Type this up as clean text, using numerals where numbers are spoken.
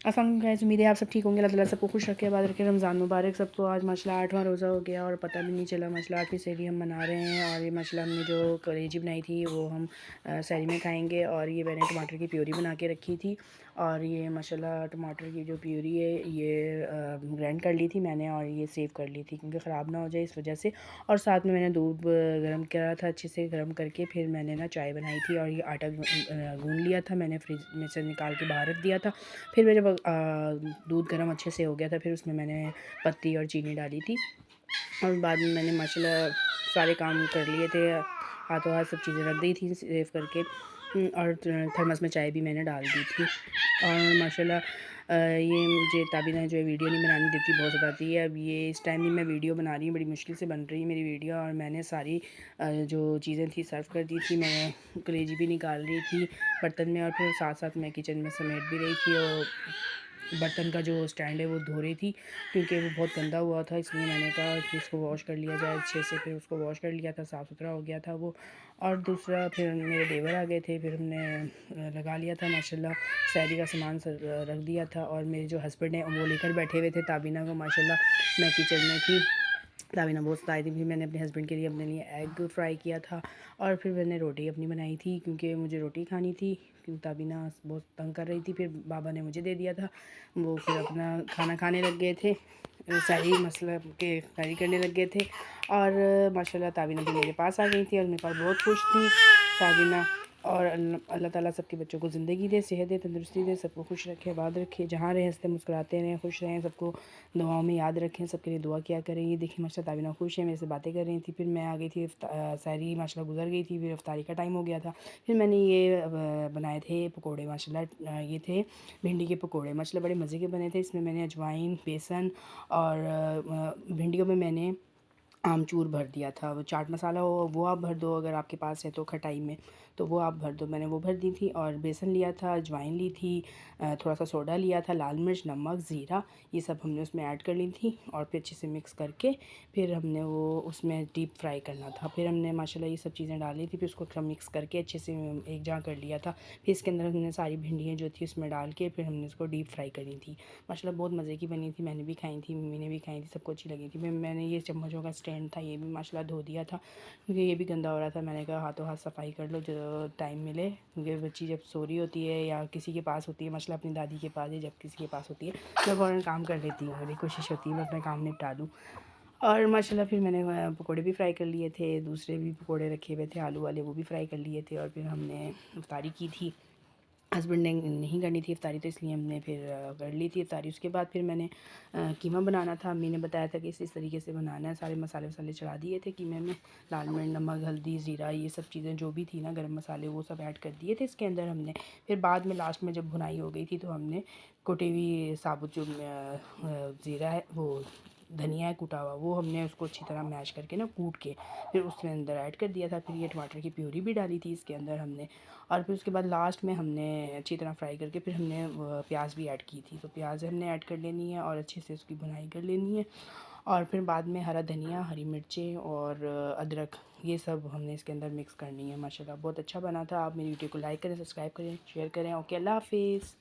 अस्सलाम गाइस, उम्मीद है आप सब ठीक होंगे। अल्लाह ताला सबको खुश रखे, आबाद रखे। रमज़ान मुबारक सबको। आज माशाल्लाह 8वां रोज़ा हो गया और पता भी नहीं चला। माशाल्लाह 8वीं सहरी हम मना रहे हैं और ये माशाल्लाह हमने जो कलेजी बनाई थी वो हम सहरी में खाएंगे। और ये मैंने टमाटर की प्यूरी बना के रखी थी और ये माशाल्लाह टमाटर की जो प्यूरी है ये ग्राइंड कर ली थी मैंने और ये सेव कर ली थी क्योंकि ख़राब ना हो जाए इस वजह से। और साथ में मैंने दूध गर्म करा था, अच्छे से गर्म करके फिर मैंने ना चाय बनाई थी और ये आटा गूँध लिया था मैंने, फ्रिज में से निकाल के बाहर रख दिया था। फिर जब दूध गर्म अच्छे से हो गया था फिर उसमें मैंने पत्ती और चीनी डाली थी और बाद में मैंने माशाल्लाह सारे काम कर लिए थे, हाथों हाथ सब चीज़ें रख दी थी सेव करके। और थर्मस में चाय भी मैंने डाल दी थी। और माशाल्लाह ये मुझे ताबीना जो है वीडियो नहीं बनाने देती, बहुत बताती है। अब ये इस टाइम भी मैं वीडियो बना रही हूँ, बड़ी मुश्किल से बन रही है मेरी वीडियो। और मैंने सारी जो चीज़ें थी सर्व कर दी थी, मैंने कलेजी भी निकाल रही थी बर्तन में और फिर साथ साथ मैं किचन में समेट भी रही थी। और बर्तन का जो स्टैंड है वो धो रही थी क्योंकि वो बहुत गंदा हुआ था, इसलिए मैंने कहा कि इसको वॉश कर लिया जाए अच्छे से। फिर उसको वॉश कर लिया था, साफ़ सुथरा हो गया था वो। और दूसरा फिर मेरे देवर आ गए थे, फिर हमने लगा लिया था माशाल्लाह, सहरी का सामान रख दिया था। और मेरे जो हस्बैंड हैं वो लेकर बैठे हुए थे ताबीना को माशाल्लाह। मैं किचन में थी, ताबीना बहुत सताई थी। फिर मैंने अपने हस्बैंड के लिए अपने लिए एग फ्राई किया था और फिर मैंने रोटी अपनी बनाई थी क्योंकि मुझे रोटी खानी थी, क्योंकि ताबीना बहुत तंग कर रही थी। फिर बाबा ने मुझे दे दिया था, वो फिर अपना खाना खाने लग गए थे, सही मसला के सही करने लग गए थे। और माशाल्लाह ताबीना भी मेरे पास आ गई थी और मेरे पास बहुत खुश थी ताबीना। और अल्लाह ताला सबके बच्चों को ज़िंदगी दे, सेहत दे, तंदुरुस्ती दे, सबको खुश रखे, आबाद रखे, जहाँ रहें हंसते मुस्कुराते रहें, खुश रहें, सबको दुआओं में याद रखें, सबके लिए दुआ किया करें। ये देखिए माशाल्लाह ताबीना खुश है, मेरे से बातें कर रही थी। फिर मैं आ गई थी, सहरी माशाल्लाह गुजर गई थी, फिर इफ्तारी का टाइम हो गया था। फिर मैंने ये बनाए थे पकोड़े माशाल्लाह, ये थे भिंडी के पकोड़े माशाल्लाह, बड़े मज़े के बने थे। इसमें मैंने अजवाइन, बेसन और भिंडियों में मैंने आमचूर भर दिया था। वो चाट मसाला हो वो आप भर दो अगर आपके पास है तो, खटाई में तो वो आप भर दो, मैंने वो भर दी थी। और बेसन लिया था, अजवाइन ली थी, थोड़ा सा सोडा लिया था, लाल मिर्च, नमक, ज़ीरा, ये सब हमने उसमें ऐड कर ली थी। और फिर अच्छे से मिक्स करके फिर हमने वो उसमें डीप फ्राई करना था। फिर हमने माशाल्लाह ये सब चीज़ें डाली थी, फिर उसको मिक्स करके अच्छे से एक जहाँ कर लिया था। फिर इसके अंदर हमने सारी भिंडियाँ जो थी उसमें डाल के फिर हमने उसको डीप फ्राई करी थी। माशाल्लाह बहुत मज़े की बनी थी, मैंने भी खाई थी, मम्मी ने भी खाई थी, सबको अच्छी लगी थी। फिर मैंने ये चम्मचों का स्टैंड था ये भी माशाल्लाह धो दिया था क्योंकि ये भी गंदा हो रहा था। मैंने कहा हाथों हाथ सफाई कर लो जो टाइम मिले, क्योंकि बच्ची जब सो रही होती है या किसी के पास होती है, माशाल्लाह अपनी दादी के पास या जब किसी के पास होती है, मैं फ़ौरन काम कर लेती हूँ, मेरी कोशिश होती है मैं अपना काम निपटा दूँ। और माशाल्लाह फिर मैंने पकोड़े भी फ्राई कर लिए थे, दूसरे भी पकोड़े रखे हुए थे आलू वाले, वो भी फ्राई कर लिए थे। और फिर हमने इफ्तारी की थी, हस्बैंड ने नहीं करनी थी इफ्तारी तो इसलिए हमने फिर कर ली थी इफ्तारी। उसके बाद फिर मैंने कीमा बनाना था, अम्मी ने बताया था कि इस तरीके से बनाना है। सारे मसाले वसाले चढ़ा दिए थे कीमे में, लाल मिर्च, नमक, हल्दी, ज़ीरा, ये सब चीज़ें जो भी थी ना, गरम मसाले, वो सब ऐड कर दिए थे इसके अंदर हमने। फिर बाद में लास्ट में जब भुनाई हो गई थी तो हमने कुटी हुई साबुत जो ज़ीरा है, वो धनिया है कूटा हुआ, वो हमने उसको अच्छी तरह मैश करके ना कूट के फिर उसके अंदर ऐड कर दिया था। फिर ये टमाटर की प्यूरी भी डाली थी इसके अंदर हमने। और फिर उसके बाद लास्ट में हमने अच्छी तरह फ्राई करके फिर हमने प्याज भी ऐड की थी, तो प्याज हमने ऐड कर लेनी है और अच्छे से उसकी भुनाई कर लेनी है। और फिर बाद में हरा धनिया, हरी मिर्चें और अदरक, ये सब हमने इसके अंदर मिक्स करनी है। माशाल्लाह बहुत अच्छा बना था। आप मेरी वीडियो को लाइक करें, सब्सक्राइब करें, शेयर करें। ओके, अल्लाह हाफिज़।